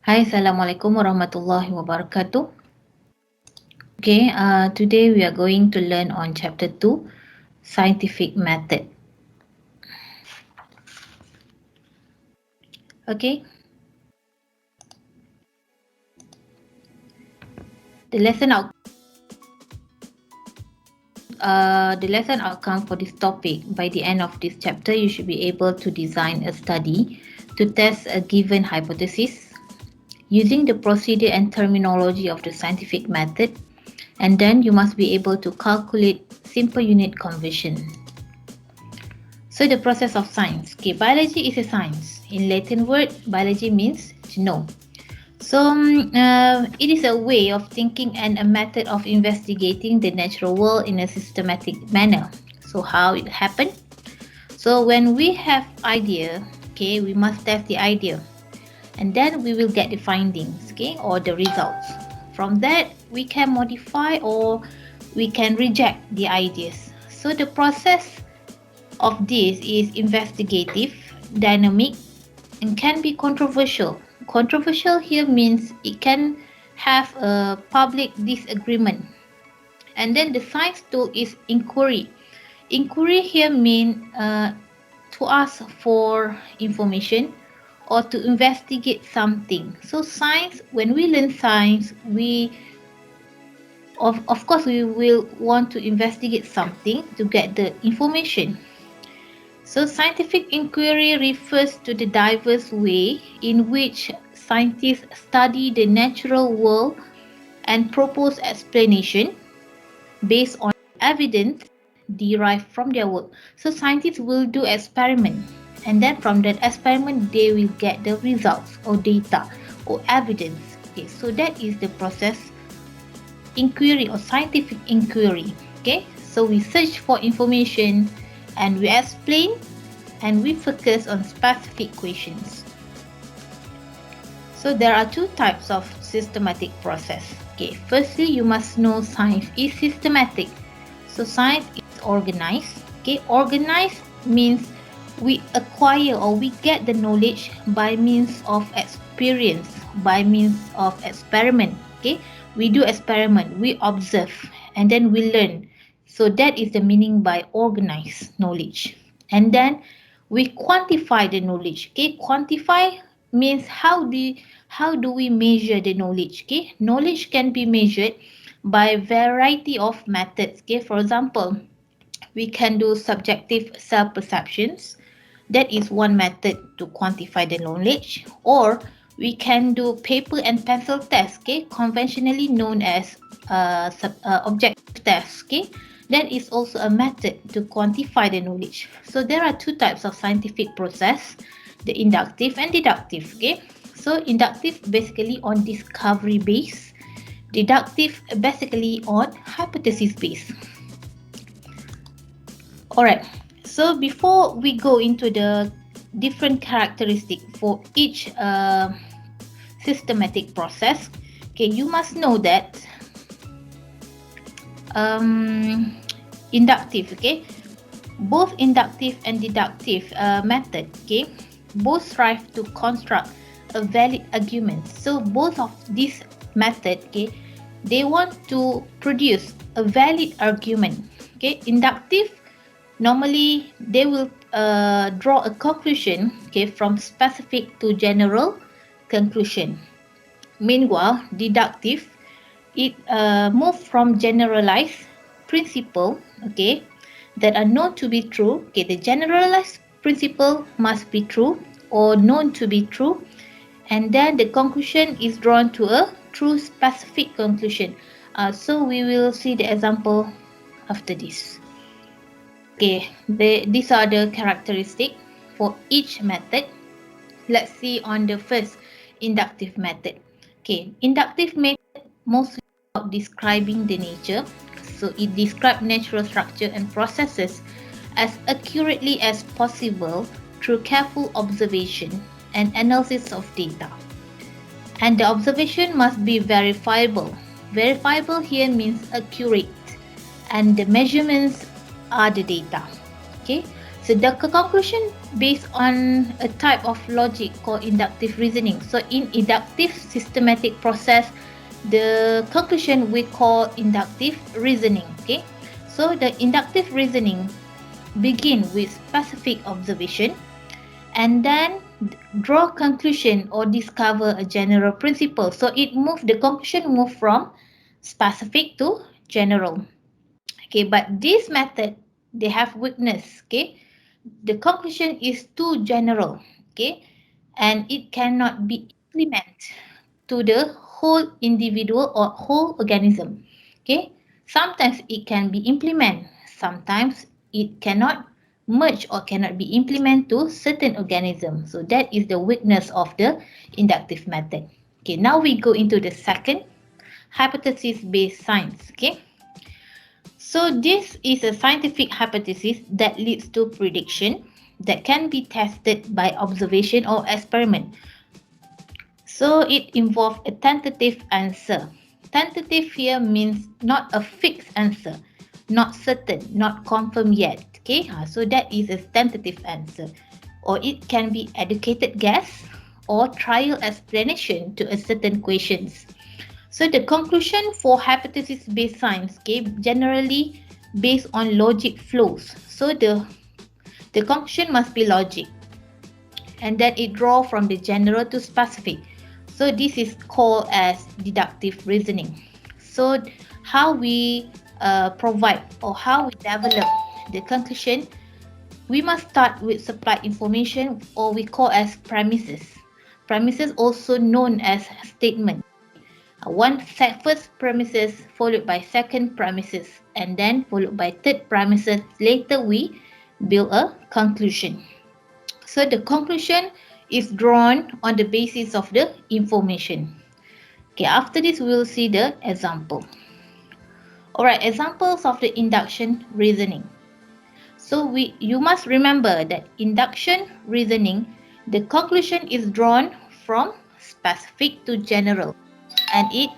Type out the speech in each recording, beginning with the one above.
Hi, Assalamualaikum warahmatullahi wabarakatuh. Okay, today we are going to learn on chapter 2, scientific method. Okay, the lesson out the lesson outcome for this topic. By the end of this chapter, you should be able to design a study to test a given hypothesis using the procedure and terminology of the scientific method, and then you must be able to calculate simple unit conversion. So the process of science. Okay, biology is a science. In Latin word, biology means to know. So it is a way of thinking and a method of investigating the natural world in a systematic manner. So how it happened? So when we have idea, okay, we must test the idea, and then we will get the findings, okay, or the results. From that, we can modify or we can reject the ideas. So the process of this is investigative, dynamic, and can be controversial. Controversial here means it can have a public disagreement. And then the science tool is inquiry. Inquiry here means to ask for information or to investigate something. So science, when we learn science, we of course we will want to investigate something to get the information. So, scientific inquiry refers to the diverse way in which scientists study the natural world and propose explanation based on evidence derived from their work. So, scientists will do experiment, and then from that experiment they will get the results or data or evidence. Okay, so that is the process inquiry or scientific inquiry. Okay, so we search for information and we explain and we focus on specific questions. So there are two types of systematic process. Okay, firstly, you must know science is systematic. So science is organized. Okay, organized means we acquire or we get the knowledge by means of experience, by means of experiment. Okay, we do experiment, we observe, and then we learn. So that is the meaning by organized knowledge. And then we quantify the knowledge. Okay, quantify means how do we measure the knowledge. Okay, knowledge can be measured by variety of methods. Okay, for example, we can do subjective self perceptions. That is one method to quantify the knowledge. Or we can do paper and pencil test, okay, conventionally known as objective test. Okay, that is also a method to quantify the knowledge. So there are two types of scientific process, the inductive and deductive. Okay, so inductive basically on discovery base, deductive basically on hypothesis base. Alright, so before we go into the different characteristic for each systematic process, okay, you must know that inductive, okay, both inductive and deductive method, okay, both strive to construct a valid argument. So both of these method, okay, they want to produce a valid argument. Okay, inductive, normally they will draw a conclusion, okay, from specific to general conclusion. Meanwhile, deductive, it move from generalized principle, okay, that are known to be true. Okay, the generalized principle must be true or known to be true, and then the conclusion is drawn to a true specific conclusion. So we will see the example after this. Okay, these are the characteristics for each method. Let's see on the first inductive method. Okay, inductive method mostly about describing the nature. So it describes natural structure and processes as accurately as possible through careful observation and analysis of data. And the observation must be verifiable. Verifiable here means accurate, and the measurements are the data. Okay, So the conclusion based on a type of logic called inductive reasoning. So in inductive systematic process, the conclusion we call inductive reasoning. Okay, so the inductive reasoning begin with specific observation and then draw conclusion or discover a general principle. So the conclusion move from specific to general. Okay, but this method they have weakness. Okay, the conclusion is too general. Okay, and it cannot be implemented to the whole individual or whole organism. Okay, sometimes it can be implemented, sometimes it cannot merge or cannot be implemented to certain organisms. So that is the weakness of the inductive method. Okay, now we go into the second hypothesis based science. Okay, so this is a scientific hypothesis that leads to prediction that can be tested by observation or experiment. So it involves a tentative answer. Tentative here means not a fixed answer, not certain, not confirmed yet. Okay, so that is a tentative answer. Or it can be educated guess or trial explanation to a certain questions. So the conclusion for hypothesis-based science, okay, generally based on logic flows. So the conclusion must be logic, and then it draw from the general to specific. So this is called as deductive reasoning. So how we provide or how we develop the conclusion, we must start with supplied information or we call as premises. Premises also known as statement. First premises followed by second premises and then followed by third premises. Later we build a conclusion. So the conclusion is drawn on the basis of the information. Okay, after this we will see the example. Alright, examples of the induction reasoning. So you must remember that induction reasoning, the conclusion is drawn from specific to general and it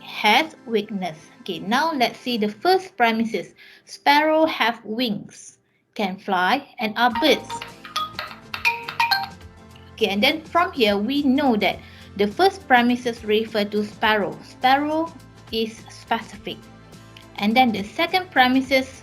has weakness. Okay, now let's see the first premises. Sparrow have wings, can fly and are birds. Okay, and then from here we know that the first premises refer to sparrow. Sparrow is specific. And then the second premises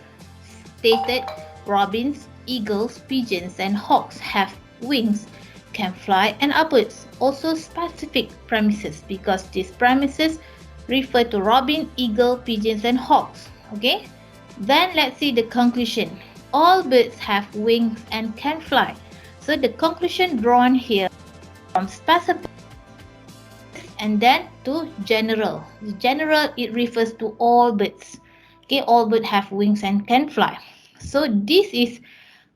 stated robins, eagles, pigeons and hawks have wings, can fly and are birds. Also specific premises because these premises refer to robin, eagle, pigeons and hawks. Okay, then let's see the conclusion. All birds have wings and can fly. So the conclusion drawn here from specific and then to general. General, it refers to all birds. Okay, all birds have wings and can fly. So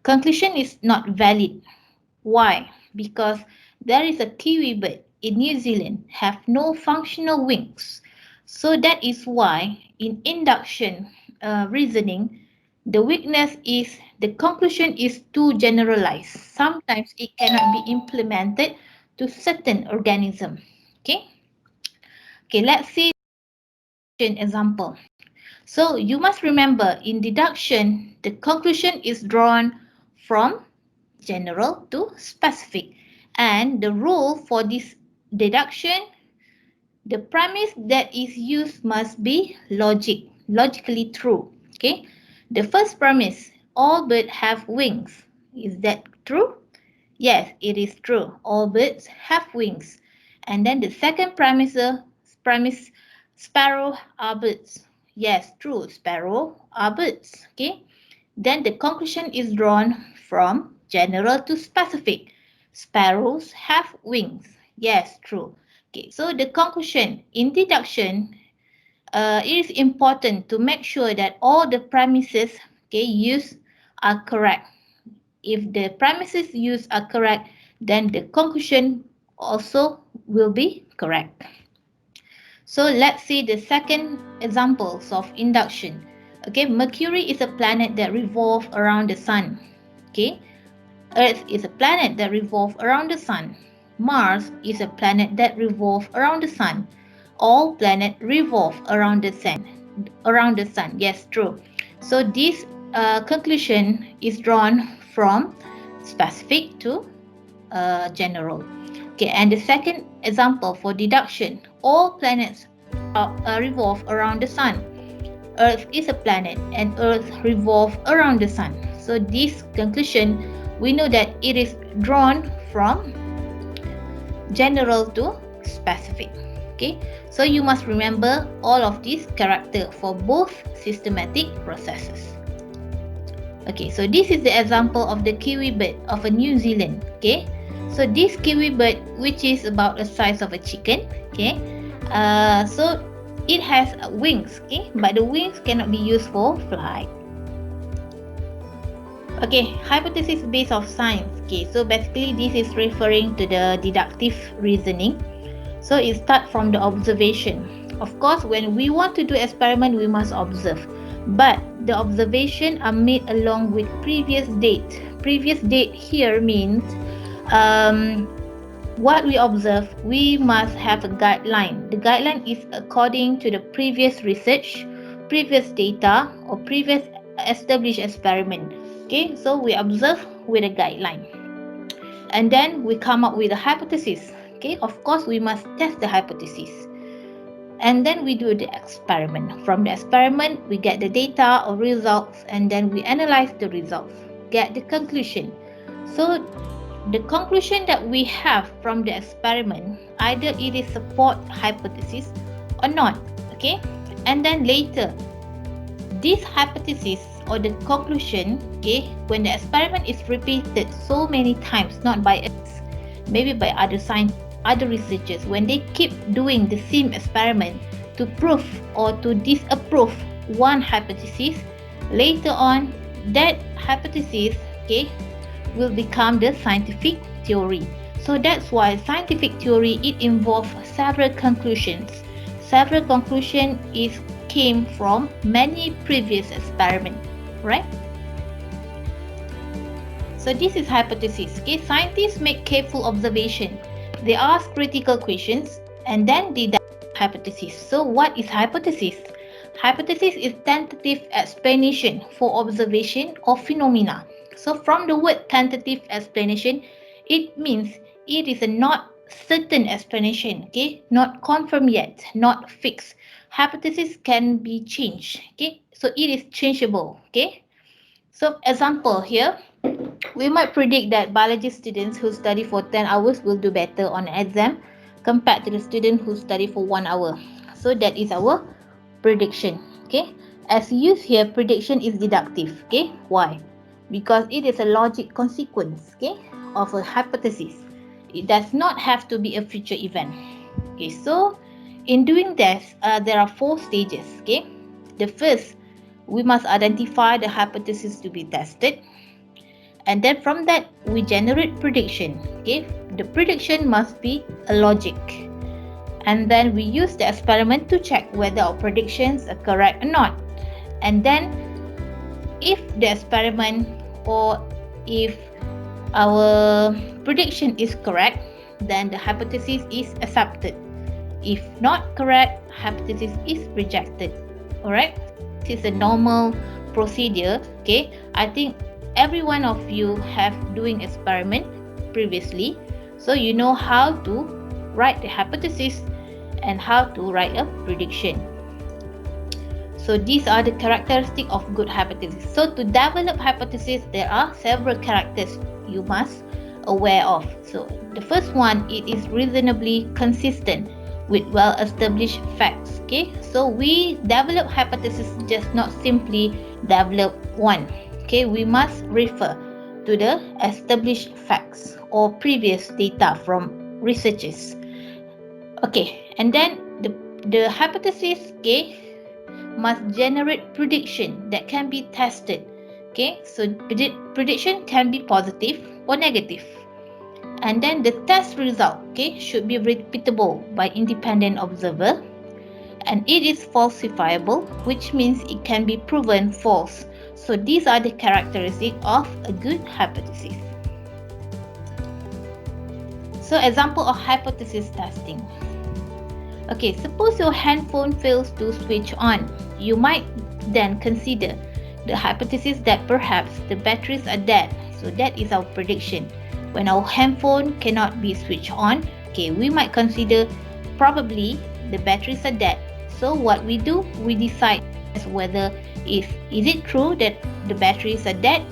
conclusion is not valid. Why? Because there is a kiwi bird in New Zealand have no functional wings. So that is why in induction reasoning, the weakness is the conclusion is too generalized. Sometimes it cannot be implemented to certain organism. Okay. Okay, let's see an example. So you must remember in deduction, the conclusion is drawn from general to specific. And the rule for this deduction, the premise that is used must be logically true. Okay. The first premise, all birds have wings. Is that true? Yes, it is true. All birds have wings. And then the second premise, sparrow are birds. Yes, true. Sparrow are birds. Okay. Then the conclusion is drawn from general to specific. Sparrows have wings. Yes, true. Okay, so the conclusion in deduction, it is important to make sure that all the premises used are correct. If the premises used are correct, then the conclusion also will be correct. So let's see the second examples of induction. Okay, Mercury is a planet that revolves around the sun. Okay, Earth is a planet that revolves around the sun. Mars is a planet that revolves around the sun. All planets revolve around the sun. Yes, true. So this conclusion is drawn from specific to general. Okay, and the second example for deduction, all planets revolve around the sun. Earth is a planet and Earth revolves around the sun. So this conclusion, we know that it is drawn from general to specific. Okay, so you must remember all of these characters for both systematic processes. Okay, so this is the example of the kiwi bird of a New Zealand. Okay, so this kiwi bird, which is about the size of a chicken. Okay, so it has wings. Okay, but the wings cannot be used for flight. Okay, hypothesis based of science. Okay, so basically this is referring to the deductive reasoning. So it starts from the observation. Of course, when we want to do experiment, we must observe. But the observation are made along with previous date. Previous date here means what we observe, we must have a guideline. The guideline is according to the previous research, previous data, or previous established experiment. Okay, so we observe with a guideline. And then we come up with a hypothesis. Okay, of course, we must test the hypothesis. And then we do the experiment. From the experiment, we get the data or results, and then we analyze the results, get the conclusion. So the conclusion that we have from the experiment, either it is support hypothesis or not. Okay, and then later, this hypothesis or the conclusion, okay, when the experiment is repeated so many times, not by us, maybe by other scientists, other researchers, when they keep doing the same experiment to prove or to disapprove one hypothesis, later on that hypothesis, okay, will become the scientific theory. So that's why scientific theory, it involves several conclusions. Several conclusions came from many previous experiments, right? So this is hypothesis. Okay, scientists make careful observation. They ask critical questions and then deduct hypothesis. So what is hypothesis? Hypothesis is tentative explanation for observation or phenomena. So from the word tentative explanation, it means it is a not certain explanation, okay, not confirmed yet, not fixed. Hypothesis can be changed, okay, so it is changeable, okay. So example here, we might predict that biology students who study for 10 hours will do better on an exam compared to the student who study for 1 hour. So that is our prediction, okay. As used here, prediction is deductive, okay. Why? Because it is a logic consequence, okay, of a hypothesis. It does not have to be a future event. Okay, so in doing this, there are 4 stages, okay. The first, we must identify the hypothesis to be tested. And then from that, we generate prediction, okay. The prediction must be a logic. And then we use the experiment to check whether our predictions are correct or not. And then if the experiment or if our prediction is correct, then the hypothesis is accepted. If not correct, hypothesis is rejected. Alright, this is a normal procedure, okay. I think every one of you have doing experiment previously, so you know how to write the hypothesis and how to write a prediction. So these are the characteristics of good hypothesis. So to develop hypothesis, there are several characters you must aware of. So the first one, it is reasonably consistent with well-established facts. Okay, so we develop hypothesis, just not simply develop one. Okay, we must refer to the established facts or previous data from researchers. Okay, and then the hypothesis, okay, must generate prediction that can be tested. Okay, so prediction can be positive or negative. And then the test result, okay, should be repeatable by independent observer. And it is falsifiable, which means it can be proven false. So these are the characteristics of a good hypothesis. So example of hypothesis testing. Okay, suppose your handphone fails to switch on. You might then consider the hypothesis that perhaps the batteries are dead. So that is our prediction. When our handphone cannot be switched on, okay, we might consider probably the batteries are dead. So what we do, we decide whether is it true that the batteries are dead.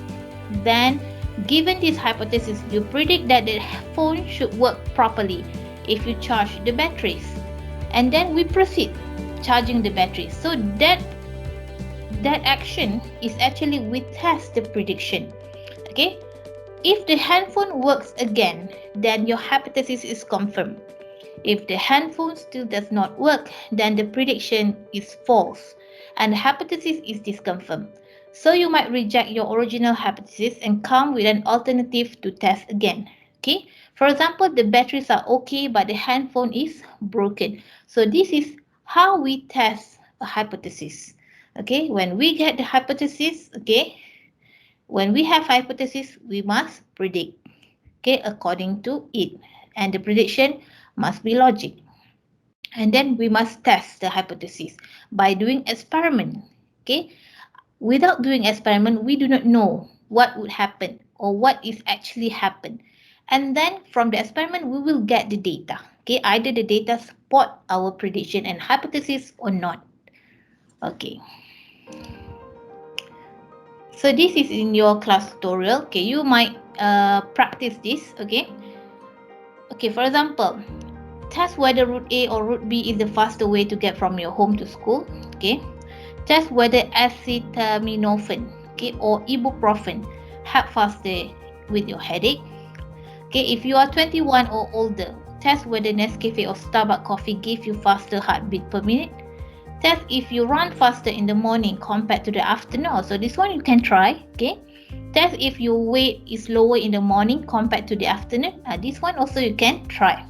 Then given this hypothesis, you predict that the phone should work properly if you charge the batteries. And then we proceed charging the batteries. So that action is actually we test the prediction. Okay, if the handphone works again, then your hypothesis is confirmed. If the handphone still does not work, then the prediction is false and the hypothesis is disconfirmed. So you might reject your original hypothesis and come with an alternative to test again. Okay, for example, the batteries are okay but the handphone is broken. So this is how we test a hypothesis. Okay, when we get the hypothesis, okay, when we have hypothesis, we must predict, okay, according to it, and the prediction must be logic. And then we must test the hypothesis by doing experiment. Okay, without doing experiment, we do not know what would happen or what is actually happened. And then from the experiment, we will get the data. Okay, either the data support our prediction and hypothesis or not. Okay. So this is in your class tutorial. Okay, you might practice this. Okay. Okay, for example, test whether route A or route B is the faster way to get from your home to school. Okay. Test whether acetaminophen, okay, or ibuprofen help faster with your headache. Okay, if you are 21 or older, test whether Nescafe or Starbucks coffee give you faster heartbeat per minute. Test if you run faster in the morning compared to the afternoon. So this one you can try. Okay. Test if your weight is lower in the morning compared to the afternoon. This one also you can try.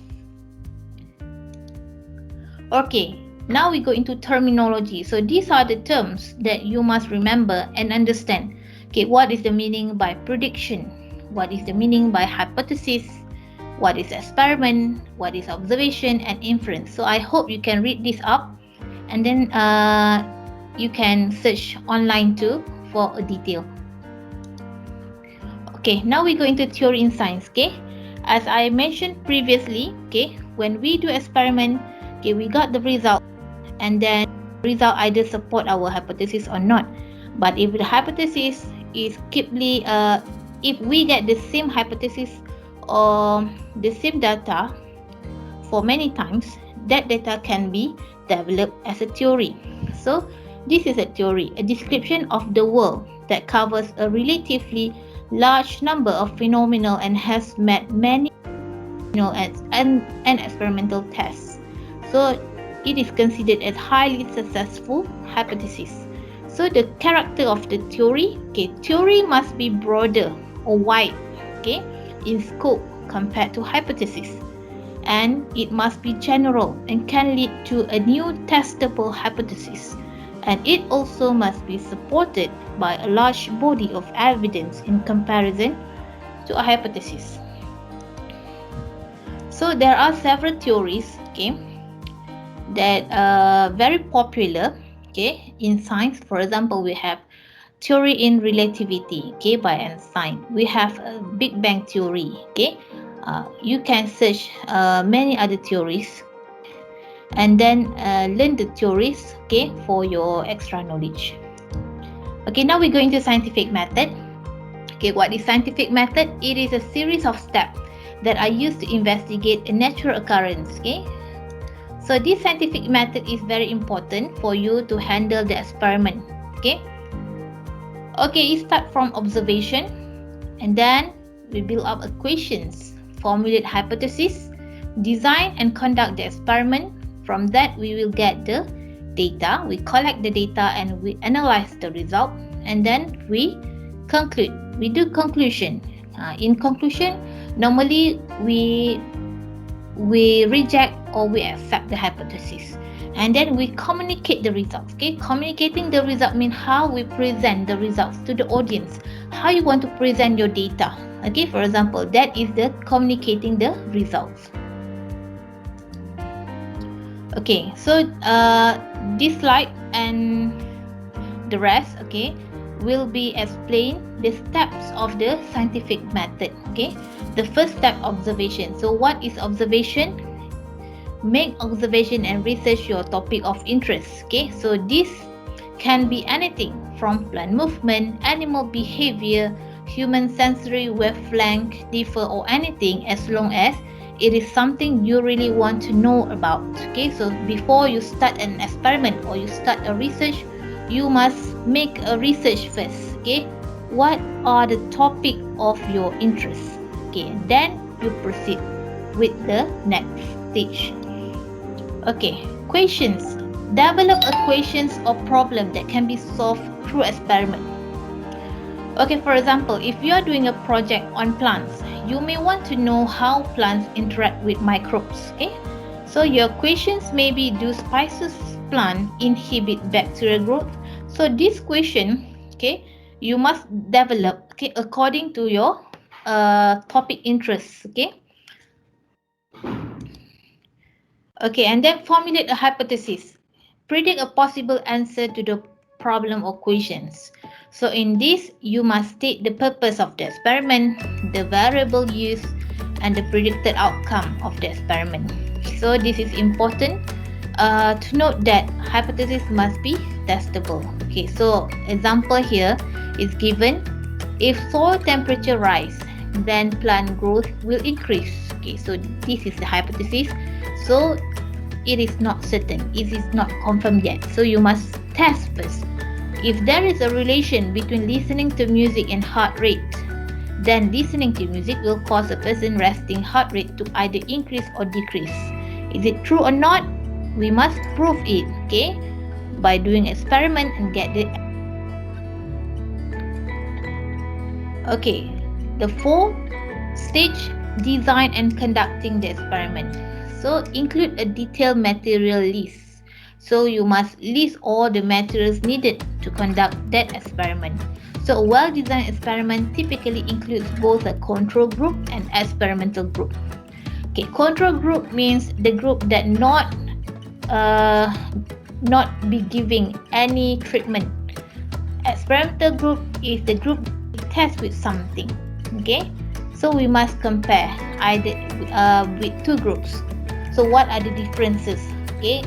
Okay. Now we go into terminology. So these are the terms that you must remember and understand. Okay. What is the meaning by prediction? What is the meaning by hypothesis? What is experiment? What is observation and inference? So I hope you can read this up. And then you can search online too for a detail. Okay, now we go into theory in science. Okay, as I mentioned previously, okay, when we do experiment, okay, we got the result, and then the result either support our hypothesis or not. But if the hypothesis is if we get the same hypothesis or the same data for many times, that data can be developed as a theory. So this is a theory, a description of the world that covers a relatively large number of phenomena and has met many and experimental tests. So it is considered as highly successful hypothesis. So the character of the theory, okay, theory must be broader or wide, okay, in scope compared to hypothesis. And it must be general and can lead to a new testable hypothesis. And it also must be supported by a large body of evidence in comparison to a hypothesis. So there are several theories, okay, that are very popular, okay, in science. For example, we have theory in relativity, okay, by Einstein. We have a Big Bang theory, okay. You can search many other theories and then learn the theories, okay, for your extra knowledge. Okay, now we go into scientific method. Okay, what is scientific method? It is a series of steps that are used to investigate a natural occurrence. Okay, so this scientific method is very important for you to handle the experiment. Okay, it starts from observation, and then we build up equations, formulate hypothesis, design and conduct the experiment. From that, we will get the data. We collect the data and we analyze the result, and then we conclude. We do conclusion. In conclusion, normally we reject or we accept the hypothesis, and then we communicate the results. Okay, communicating the result means how we present the results to the audience, how you want to present your data. Okay, for example, that is the communicating the results. Okay, so this slide and the rest, okay, will be explained the steps of the scientific method. Okay, the first step, observation. So what is observation? Make observation and research your topic of interest. Okay, so this can be anything from plant movement, animal behavior, human sensory wavelength differ, or anything, as long as it is something you really want to know about. Okay, so before you start an experiment or you start a research, you must make a research first. Okay, what are the topic of your interest? Okay, and then you proceed with the next stage. Okay, questions. Develop equations or problem that can be solved through experiment. Okay, for example, if you are doing a project on plants, you may want to know how plants interact with microbes. Okay, so your questions may be, do spices plant inhibit bacterial growth? So this question, okay, you must develop, okay, according to your topic interests. Okay, and then formulate a hypothesis. Predict a possible answer to the problem or questions. So in this, you must state the purpose of the experiment, the variable used, and the predicted outcome of the experiment. So this is important to note that hypothesis must be testable. Okay, so example here is given. If soil temperature rise, then plant growth will increase. Okay, so this is the hypothesis. So it is not certain, it is not confirmed yet, so you must test first. If there is a relation between listening to music and heart rate, then listening to music will cause a person resting heart rate to either increase or decrease. Is it true or not? We must prove it, okay, by doing experiment and get the. Okay, the fourth stage, design and conducting the experiment. So include a detailed material list. So you must list all the materials needed to conduct that experiment. So a well-designed experiment typically includes both a control group and experimental group. Okay, control group means the group that not be giving any treatment. Experimental group is the group that tests with something. Okay, so we must compare either with two groups. So what are the differences? Okay,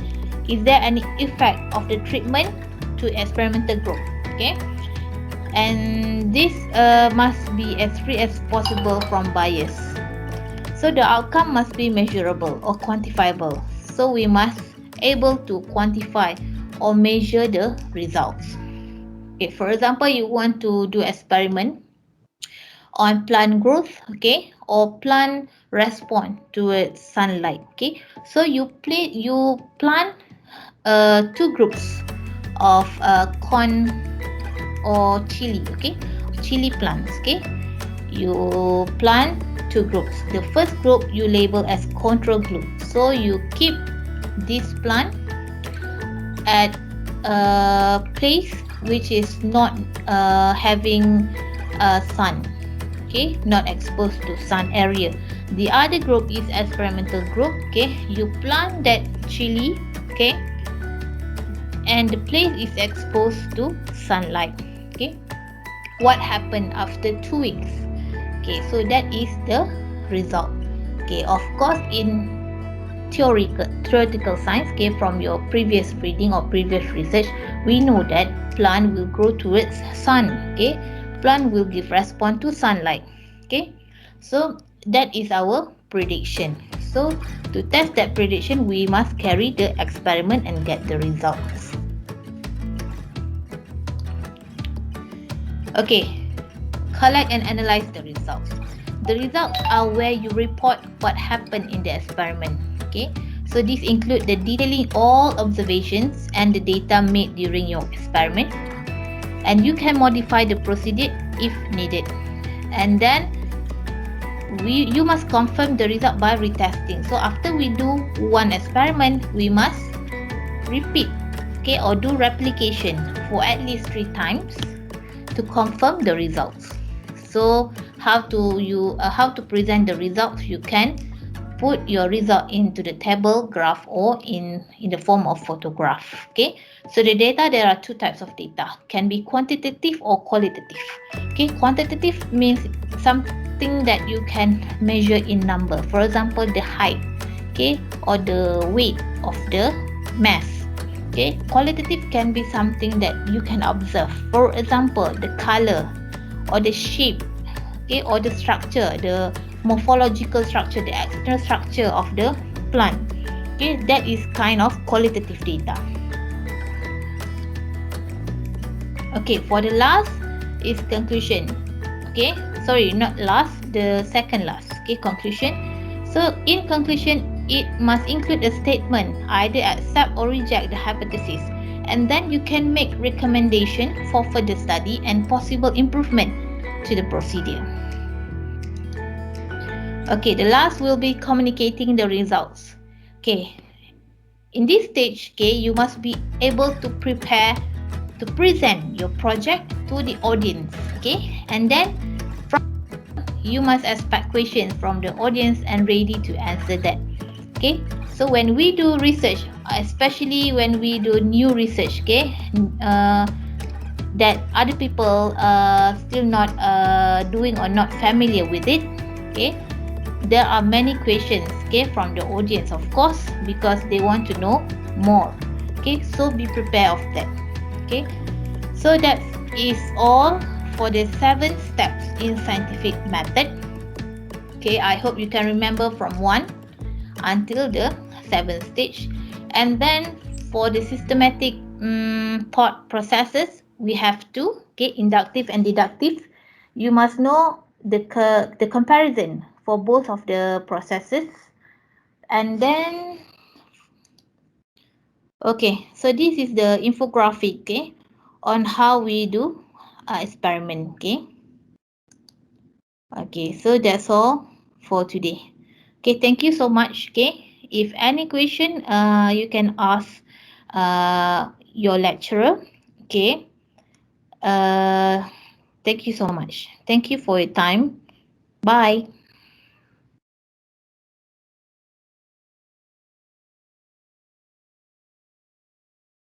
is there any effect of the treatment to experimental group? Okay, and this must be as free as possible from bias. So the outcome must be measurable or quantifiable. So we must able to quantify or measure the results. Okay, for example, you want to do experiment on plant growth, okay, or plant response towards sunlight. Okay, so you plant two groups of corn or chili. Okay, chili plants. Okay, you plant two groups. The first group you label as control group. So you keep this plant at a place which is not having sun. Okay, not exposed to sun area. The other group is experimental group. Okay, you plant that chili, okay, and the place is exposed to sunlight. Okay, what happened after 2 weeks? Okay, so that is the result. Okay, of course, in theoretical science, okay, from your previous reading or previous research, we know that plant will grow towards sun. Okay, plant will give response to sunlight. Okay, so that is our prediction. So to test that prediction, we must carry the experiment and get the results. Okay, collect and analyze the results. The results are where you report what happened in the experiment. Okay, so this include the detailing all observations and the data made during your experiment, and you can modify the procedure if needed. And then you must confirm the result by retesting. So after we do one experiment, we must repeat, okay, or do replication for at least 3 times to confirm the results. So how to present the results? You can put your result into the table, graph, or in the form of photograph. Okay, so the data, there are two types of data, can be quantitative or qualitative. Okay, quantitative means something that you can measure in number, for example the height, okay, or the weight of the mass. Okay, qualitative can be something that you can observe, for example the color or the shape, okay, or the structure, the morphological structure, the external structure of the plant. Okay, that is kind of qualitative data. Okay, for the last is conclusion. Okay, sorry, not last, the second last. Okay, conclusion. So in conclusion, it must include a statement, either accept or reject the hypothesis, and then you can make recommendation for further study and possible improvement to the procedure. Okay, the last will be communicating the results. Okay, in this stage, okay, you must be able to prepare to present your project to the audience. Okay, and then you must expect questions from the audience and ready to answer that. Okay, so when we do research, especially when we do new research, okay, that other people still not doing or not familiar with it, okay, there are many questions, okay, from the audience, of course, because they want to know more. Okay, so be prepared of that. Okay, so that is all for the 7 steps in scientific method. Okay, I hope you can remember from 1 until the 7th stage. And then for the systematic thought processes, we have to, okay, inductive and deductive. You must know the comparison for both of the processes. And then, okay, so this is the infographic, okay, on how we do experiment, okay. Okay, so that's all for today. Okay, thank you so much. Okay, if any question, you can ask your lecturer. Okay, thank you so much. Thank you for your time. Bye.